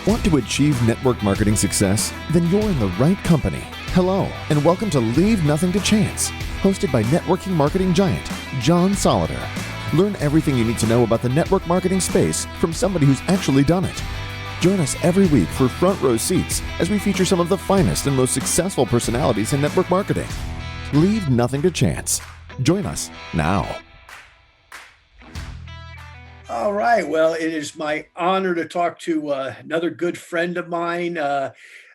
Want to achieve network marketing success? Then you're in the right company. Hello, and welcome to Leave Nothing to Chance, hosted by networking marketing giant John Solleder. Learn everything you need to know about the network marketing space from somebody who's actually done it. Join us every week for front row seats as we feature some of the finest and most successful personalities in network marketing. Leave nothing to chance. Join us now. All right. Well, it is my honor to talk to another good friend of mine,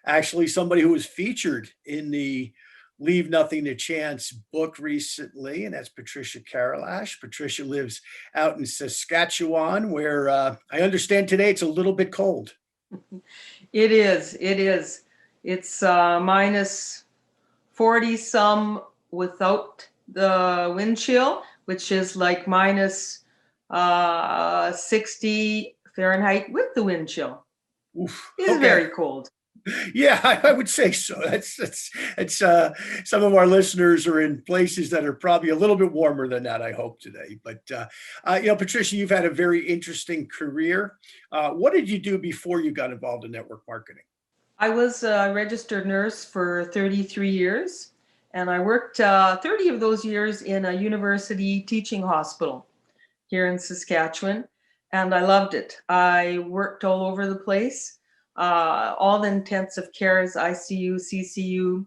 actually somebody who was featured in the Leave Nothing to Chance book recently, and that's Patricia Carolash. Patricia lives out in Saskatchewan, where I understand today it's a little bit cold. It is. It is. It's minus 40 some without the wind chill, which is like minus 60 Fahrenheit with the wind chill. Oof, It's okay. very cold. Yeah, I would say so. That's some of our listeners are in places that are probably a little bit warmer than that, I hope, today. But, Patricia, you've had a very interesting career. What did you do before you got involved in network marketing? I was a registered nurse for 33 years, and I worked 30 of those years in a university teaching hospital here in Saskatchewan, and I loved it. I worked all over the place, all the intensive cares, ICU, CCU,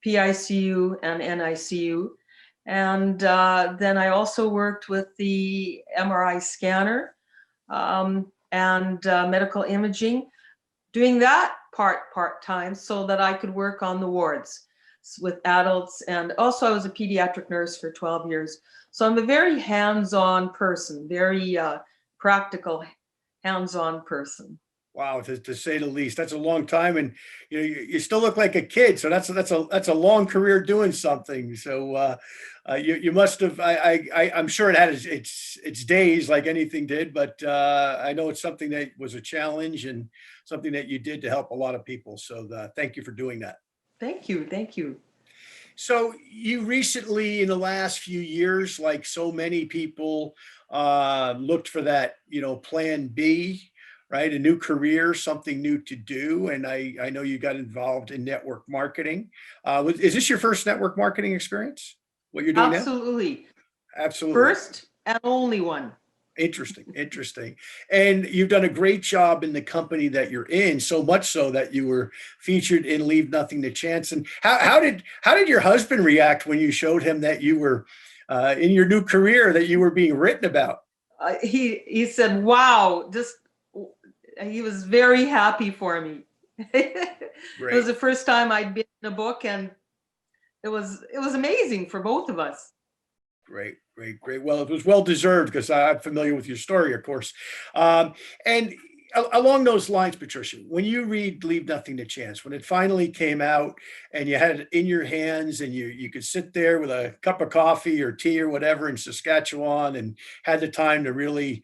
PICU, and NICU. And then I also worked with the MRI scanner and medical imaging, doing that part-time so that I could work on the wards with adults. And also I was a pediatric nurse for 12 years. So I'm a very hands-on person, very practical, hands-on person. Wow, to say the least. That's a long time, and you still look like a kid. So that's a long career doing something. So you must have. I'm sure it had its days like anything did, but I know it's something that was a challenge and something that you did to help a lot of people. So thank you for doing that. Thank you. Thank you. So you recently, in the last few years, like so many people, looked for that, plan B, right? A new career, something new to do. And I know you got involved in network marketing. Is this your first network marketing experience? What you're doing Absolutely. now? Absolutely. First and only one. Interesting. And you've done a great job in the company that you're in, so much so that you were featured in Leave Nothing to Chance. And how did your husband react when you showed him that you were in your new career, that you were being written about? He said, "Wow!" He was very happy for me. It was the first time I'd been in a book, and it was amazing for both of us. Great. Well, it was well deserved because I'm familiar with your story, of course. And along those lines, Patricia, when you read Leave Nothing to Chance, when it finally came out and you had it in your hands and you could sit there with a cup of coffee or tea or whatever in Saskatchewan and had the time to really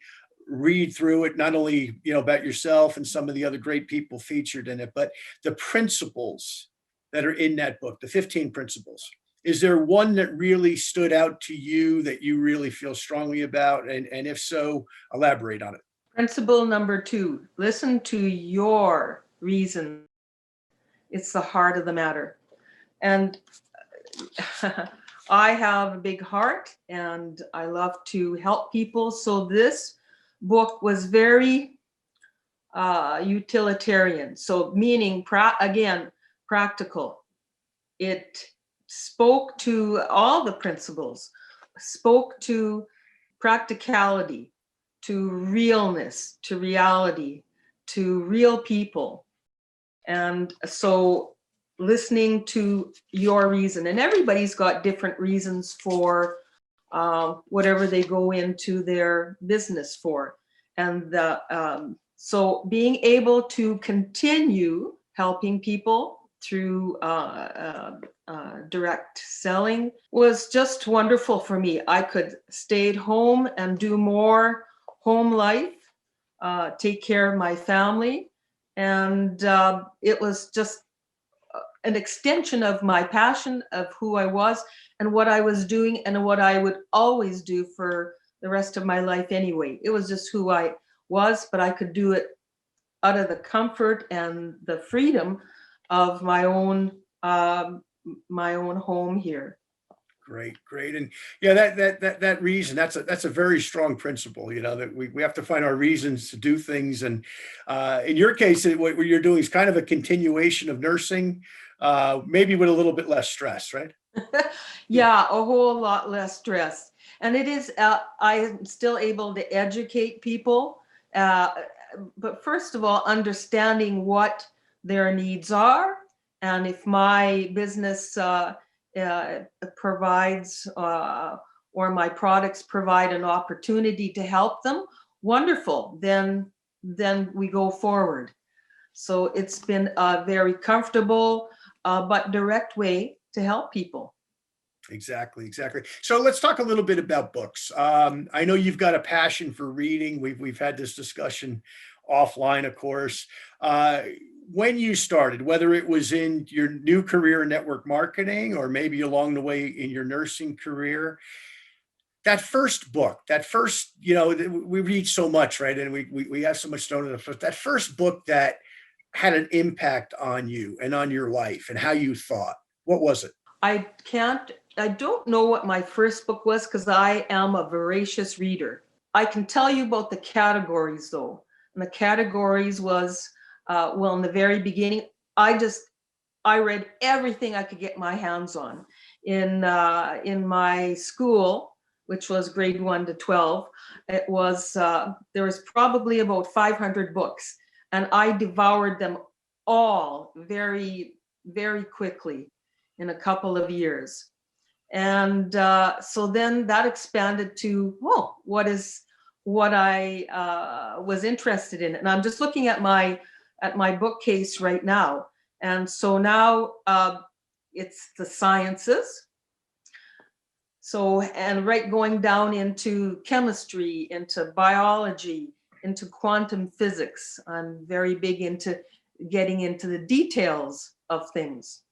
read through it, not only about yourself and some of the other great people featured in it, but the principles that are in that book, the 15 principles. Is there one that really stood out to you that you really feel strongly about? And if so, elaborate on it. Principle number 2, listen to your reason. It's the heart of the matter. And I have a big heart and I love to help people. So this book was very utilitarian. So meaning, practical. It spoke to all the principles, spoke to practicality, to realness, to reality, to real people. And so listening to your reason, and everybody's got different reasons for whatever they go into their business for. And so being able to continue helping people through direct selling was just wonderful for me. I could stay at home and do more home life, take care of my family. And it was just an extension of my passion, of who I was and what I was doing and what I would always do for the rest of my life anyway. It was just who I was, but I could do it out of the comfort and the freedom of my own home here. Great. And yeah, that reason, that's a very strong principle, that we have to find our reasons to do things. And in your case, what you're doing is kind of a continuation of nursing, maybe with a little bit less stress, right? Yeah, a whole lot less stress. And it is, I'm still able to educate people. But first of all, understanding what their needs are. And if my business provides or my products provide an opportunity to help them, wonderful, then we go forward. So it's been a very comfortable but direct way to help people. Exactly. So let's talk a little bit about books. I know you've got a passion for reading. We've had this discussion offline, of course. When you started, whether it was in your new career in network marketing or maybe along the way in your nursing career, that first book, we read so much, right? And we have so much thrown in the that first book that had an impact on you and on your life and how you thought, what was it? I don't know what my first book was because I am a voracious reader. I can tell you about the categories though. And the categories was, in the very beginning, I read everything I could get my hands on. In my school, which was grade 1 to 12, it was, there was probably about 500 books, and I devoured them all very, very quickly in a couple of years. And so then that expanded to, what I was interested in. And I'm just looking at my bookcase right now. And so now it's the sciences. So, and going down into chemistry, into biology, into quantum physics. I'm very big into getting into the details of things.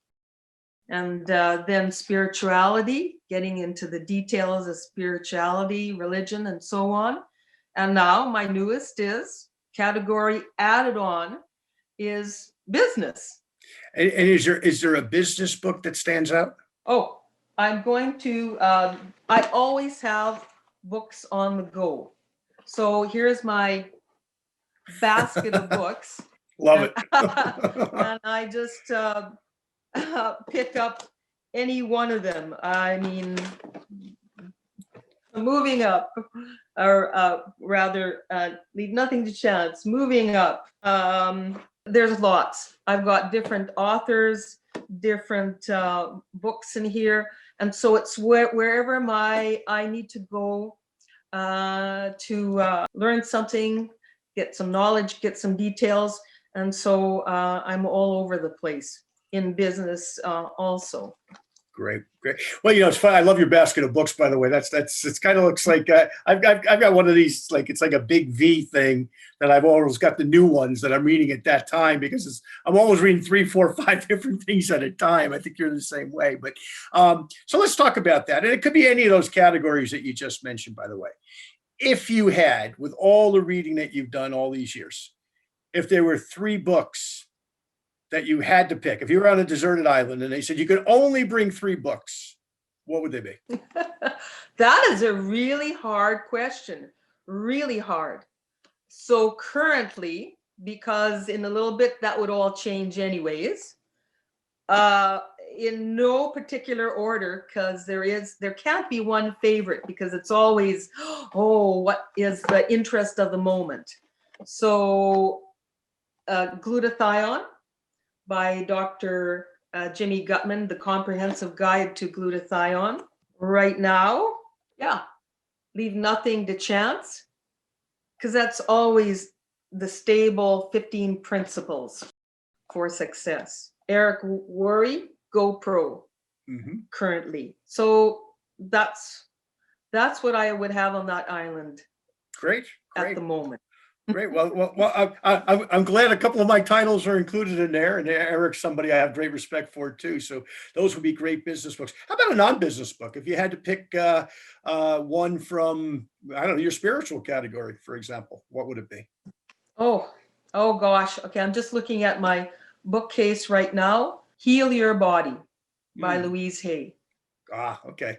And then spirituality, getting into the details of spirituality, religion, and so on. And now my newest category added on is business. And is there a business book that stands out? Oh, I'm going to, I always have books on the go. So here's my basket of books. Love it. And I just pick up any one of them. I mean, moving up, or rather, leave nothing to chance. Moving up. There's lots. I've got different authors, different books in here, and so it's wherever I need to go to learn something, get some knowledge, get some details, and so I'm all over the place in business also. Great. Well, it's fun. I love your basket of books, by the way. It kind of looks like I've got one of these, like it's like a big V thing that I've always got the new ones that I'm reading at that time because I'm always reading 3, 4, 5 different things at a time. I think you're the same way. But so let's talk about that. And it could be any of those categories that you just mentioned, by the way. If you had, with all the reading that you've done all these years, if there were 3 books that you had to pick, if you were on a deserted island and they said you could only bring 3 books, what would they be? That is a really hard question, really hard. So currently, because in a little bit that would all change anyways, in no particular order, because there can't be one favorite because it's always, what is the interest of the moment? So glutathione by Dr. Jimmy Gutman, The Comprehensive Guide to Glutathione. Right now, leave nothing to chance, because that's always the stable 15 principles for success. Eric Worre, GoPro, currently. So that's what I would have on that island. Great. At the moment. Great. Well, I'm glad a couple of my titles are included in there, and Eric's somebody I have great respect for too. So those would be great business books. How about a non-business book? If you had to pick one from, I don't know, your spiritual category, for example, what would it be? Oh, Oh gosh. Okay, I'm just looking at my bookcase right now. Heal Your Body by Hmm. Louise Hay. Okay.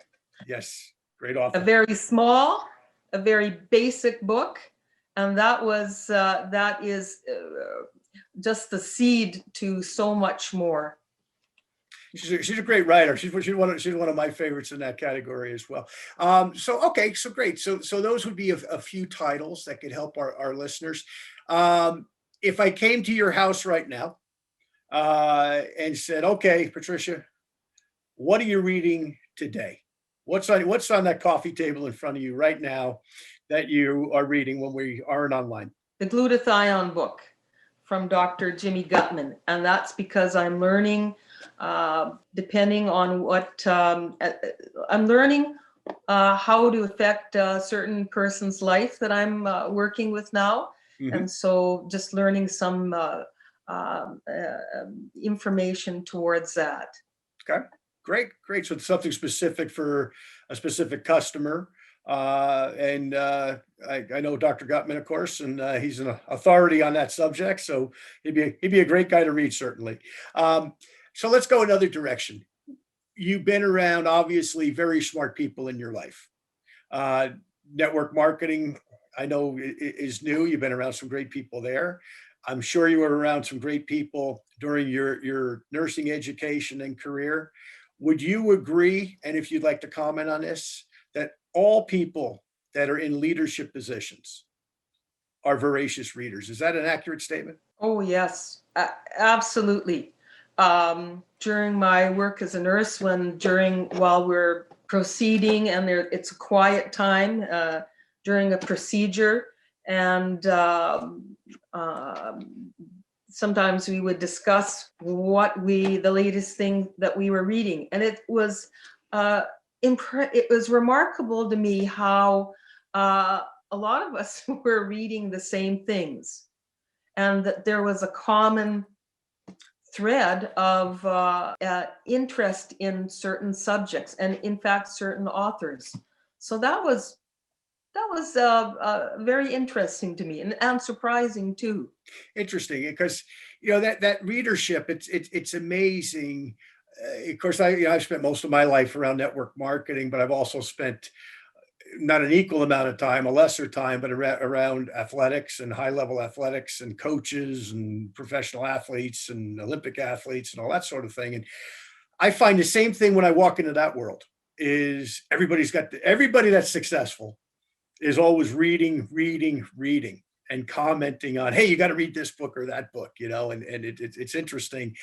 Yes. Great A author. very small, a very basic book, and that is just the seed to so much more. She's a great writer. She's one of my favorites in that category as well. Okay, so great. So those would be a few titles that could help our listeners. If I came to your house right now and said, "Okay, Patricia, what are you reading today? What's on that coffee table in front of you right now that you are reading when we aren't online?" The Glutathione book from Dr. Jimmy Gutman, and that's because I'm learning, depending on what I'm learning, how to affect a certain person's life that I'm working with now, Mhm. and so just learning some information towards that. Okay, great. So it's something specific for a specific customer. And I know Dr. Gutman, of course, and he's an authority on that subject. So he'd be a great guy to read, certainly. Um, so let's go another direction. You've been around obviously very smart people in your life. Uh, Network marketing, I know is new. You've been around some great people there. I'm sure you were around some great people during your nursing education and career. Would you agree, and if you'd like to comment on this, that all people that are in leadership positions are voracious readers? Is that an accurate statement? Oh, yes, absolutely. During my work as a nurse, while we're proceeding and it's a quiet time during a procedure, and sometimes we would discuss the latest thing that we were reading, and it was it was remarkable to me how a lot of us were reading the same things, and that there was a common thread of interest in certain subjects and in fact certain authors. So that was very interesting to me, and surprising too. Interesting, because that readership, it's amazing. Of course, I've spent most of my life around network marketing, but I've also spent not an equal amount of time, a lesser time, but around athletics and high level athletics and coaches and professional athletes and Olympic athletes and all that sort of thing. And I find the same thing when I walk into that world is everybody that's successful is always reading and commenting on, hey, you got to read this book or that book, and it's interesting.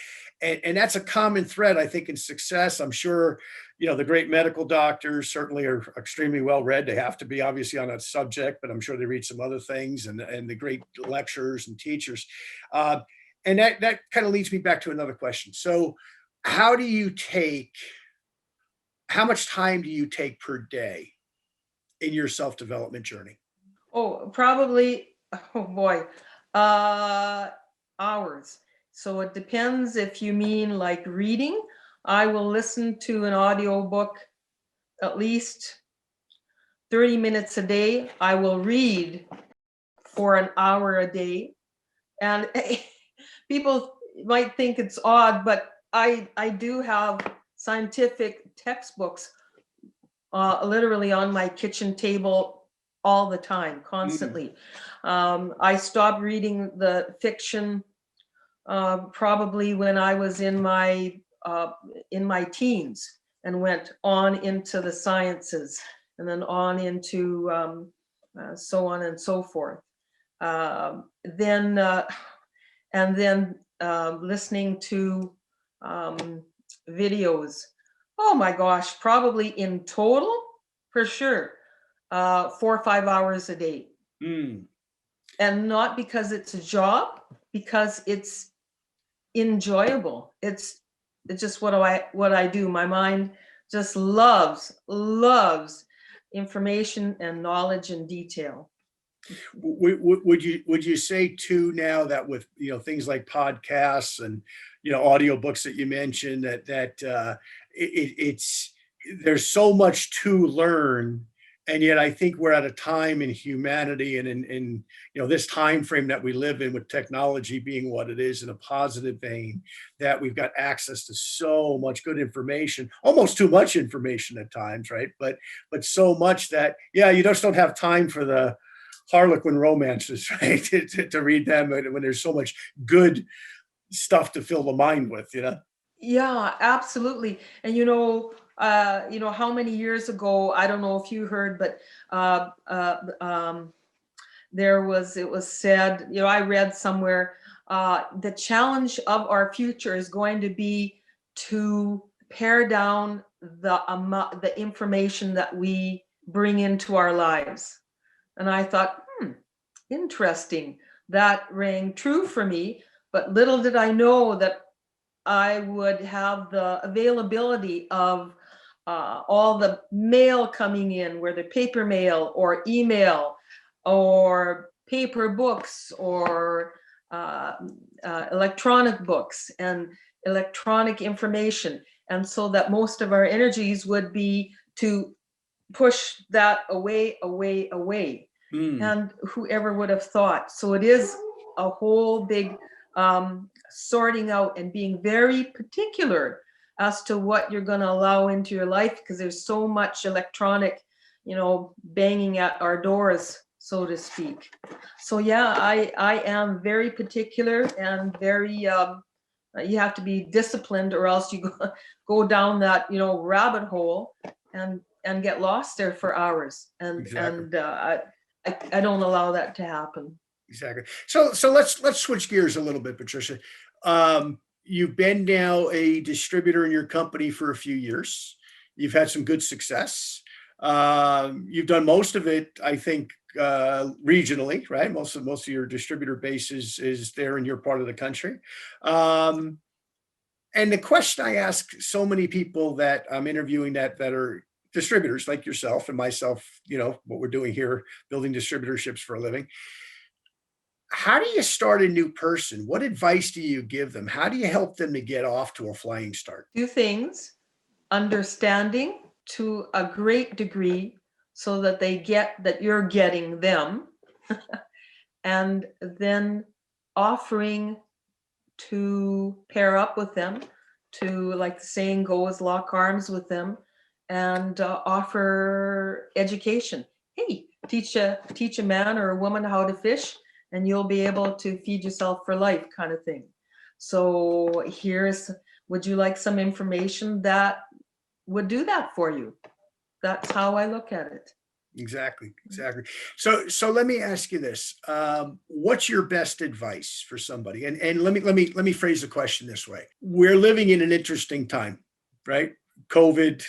And that's a common thread, I think, in success. I'm sure, the great medical doctors certainly are extremely well read. They have to be, obviously, on that subject, but I'm sure they read some other things, and the great lecturers and teachers. And that kind of leads me back to another question. So how much time do you take per day in your self-development journey? Oh, probably, oh boy, uh, hours. So it depends. If you mean like reading, I will listen to an audiobook at least 30 minutes a day. I will read for an hour a day. And people might think it's odd, but I do have scientific textbooks literally on my kitchen table all the time, Mm. constantly. I stopped reading the fiction probably when I was in my teens, and went on into the sciences, and then on into so on and so forth. Then and then listening to videos. Oh my gosh, probably in total, for sure, 4 or 5 hours a day. Mm. And not because it's a job, because it's enjoyable. It's just what I do. My mind just loves information and knowledge and detail. Would you say too, now that with things like podcasts and audiobooks that you mentioned, that it's there's so much to learn, And yet I think we're at a time in humanity and in this time frame that we live in, with technology being what it is in a positive vein, that we've got access to so much good information, almost too much information at times, right? But so much that, yeah, you just don't have time for the Harlequin romances, right? To read them when there's so much good stuff to fill the mind with, Yeah, absolutely. And how many years ago, I don't know if you heard, but uh, uh, um, it was said, I read somewhere, the challenge of our future is going to be to pare down the information that we bring into our lives. And I thought, interesting. That rang true for me, but little did I know that I would have the availability of all the mail coming in, whether paper mail or email or paper books or electronic books and electronic information. And so that most of our energies would be to push that away, away, away. And whoever would have thought? So it is a whole big sorting out and being very particular as to what you're going to allow into your life, because there's so much electronic, banging at our doors, so to speak. So yeah, I am very particular and very, you have to be disciplined, or else you go down that, rabbit hole and get lost there for hours. And I don't allow that to happen. Exactly. So let's switch gears a little bit, Patricia. You've been now a distributor in your company for a few years. You've had some good success. You've done most of it, I think, regionally, right? Most of your distributor base is there in your part of the country. And the question I ask so many people that I'm interviewing that are distributors like yourself and myself, what we're doing here, building distributorships for a living. How do you start a new person? What advice do you give them? How do you help them to get off to a flying start? 2 things: understanding to a great degree so that they get that you're getting them, and then offering to pair up with them, to, like the saying goes, lock arms with them, and offer education. Hey, teach a man or a woman how to fish, and you'll be able to feed yourself for life, kind of thing. So would you like some information that would do that for you? That's how I look at it. Exactly. So let me ask you this. What's your best advice for somebody? And let me phrase the question this way. We're living in an interesting time, right? COVID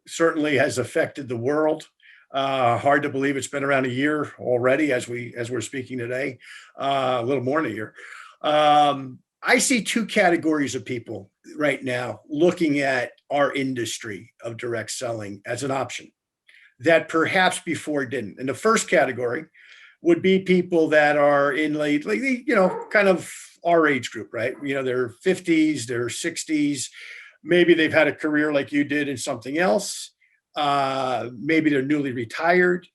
certainly has affected the world. Hard to believe it's been around a year already as we're speaking today, a little more than a year. I see 2 categories of people right now looking at our industry of direct selling as an option that perhaps before didn't. And the first category would be people that are in late, kind of our age group, right? Their 50s, their 60s. Maybe they've had a career like you did in something else. Maybe they're newly retired.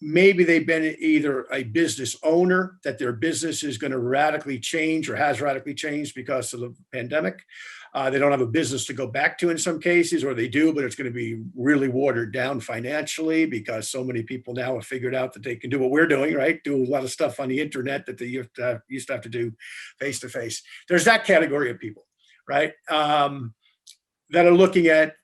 Maybe they've been either a business owner, that their business is going to radically change or has radically changed because of the pandemic. They don't have a business to go back to in some cases, or they do, but it's going to be really watered down financially because so many people now have figured out that they can do what we're doing, right? Do a lot of stuff on the internet that they used to have to do face to face. There's that category of people, right? That are looking at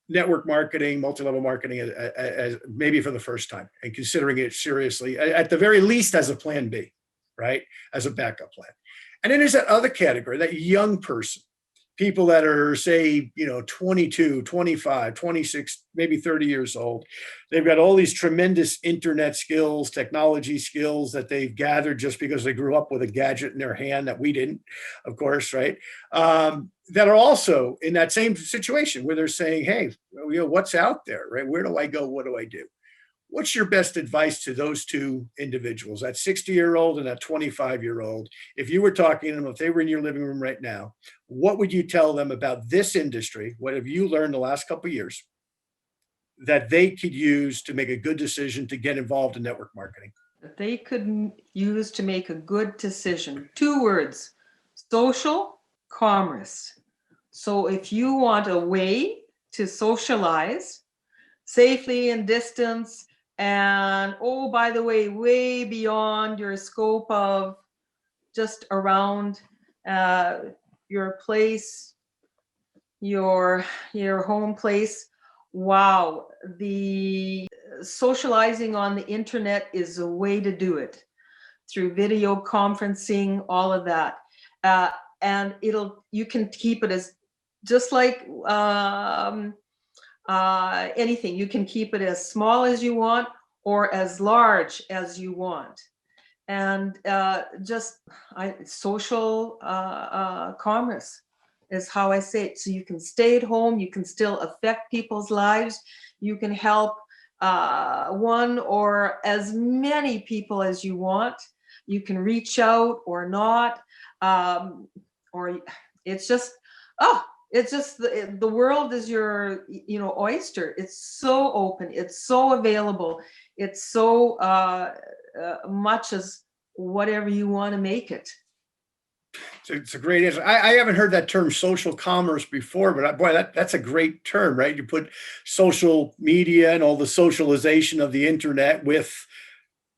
network marketing, multi-level marketing as maybe for the first time and considering it seriously, at the very least as a plan B, right? As a backup plan. And then there's that other category, that young person, people that are, say, 22, 25, 26, maybe 30 years old. They've got all these tremendous internet skills, technology skills that they've gathered just because they grew up with a gadget in their hand that we didn't, of course, right? That are also in that same situation where they're saying, hey, what's out there, right? Where do I go? What do I do? What's your best advice to those 2 individuals, that 60-year-old and that 25-year-old? If you were talking to them, if they were in your living room right now, what would you tell them about this industry? What have you learned the last couple of years that they could use to make a good decision to get involved in network marketing? That they could use to make a good decision. 2 words: social commerce. So if you want a way to socialize safely and distance, and oh, by the way beyond your scope of just around your place, your home place, wow, the socializing on the internet is a way to do it, through video conferencing, all of that. And you can keep it as just like anything. You can keep it as small as you want or as large as you want. And social commerce is how I say it. So you can stay at home, you can still affect people's lives, you can help one or as many people as you want. You can reach out or not, or it's just the world is your oyster. It's so open, it's so available, it's so much as whatever you want to make it. It's a great answer. I haven't heard that term social commerce before, but boy, that's a great term, right? You put social media and all the socialization of the internet with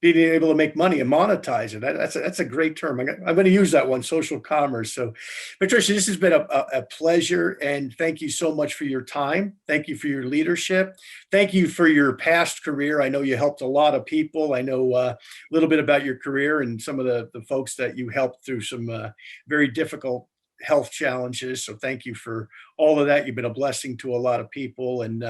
being able to make money and monetize it. That's a great term. I'm going to use that one, social commerce. So, Patricia, this has been a pleasure, and thank you so much for your time. Thank you for your leadership. Thank you for your past career. I know you helped a lot of people. I know a little bit about your career and some of the folks that you helped through some very difficult health challenges. So thank you for all of that. You've been a blessing to a lot of people, and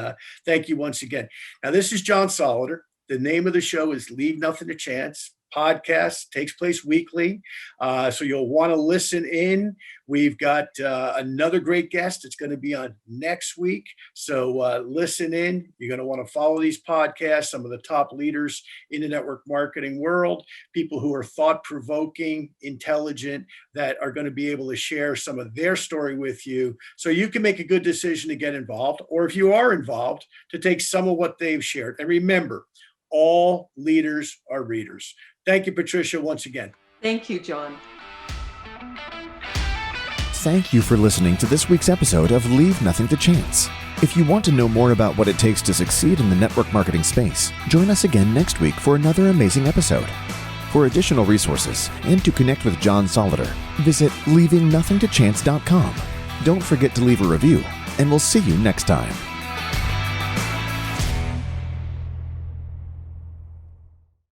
thank you once again. Now, this is John Solleder. The name of the show is Leave Nothing to Chance. Podcast takes place weekly, so you'll want to listen in. We've got another great guest. It's going to be on next week, so listen in. You're going to want to follow these podcasts. Some of the top leaders in the network marketing world, people who are thought-provoking, intelligent, that are going to be able to share some of their story with you, so you can make a good decision to get involved, or if you are involved, to take some of what they've shared. And remember, all leaders are readers. Thank you, Patricia, once again. Thank you, John. Thank you for listening to this week's episode of Leave Nothing to Chance. If you want to know more about what it takes to succeed in the network marketing space, join us again next week for another amazing episode. For additional resources and to connect with John Solleder, visit leavingnothingtochance.com. Don't forget to leave a review, and we'll see you next time.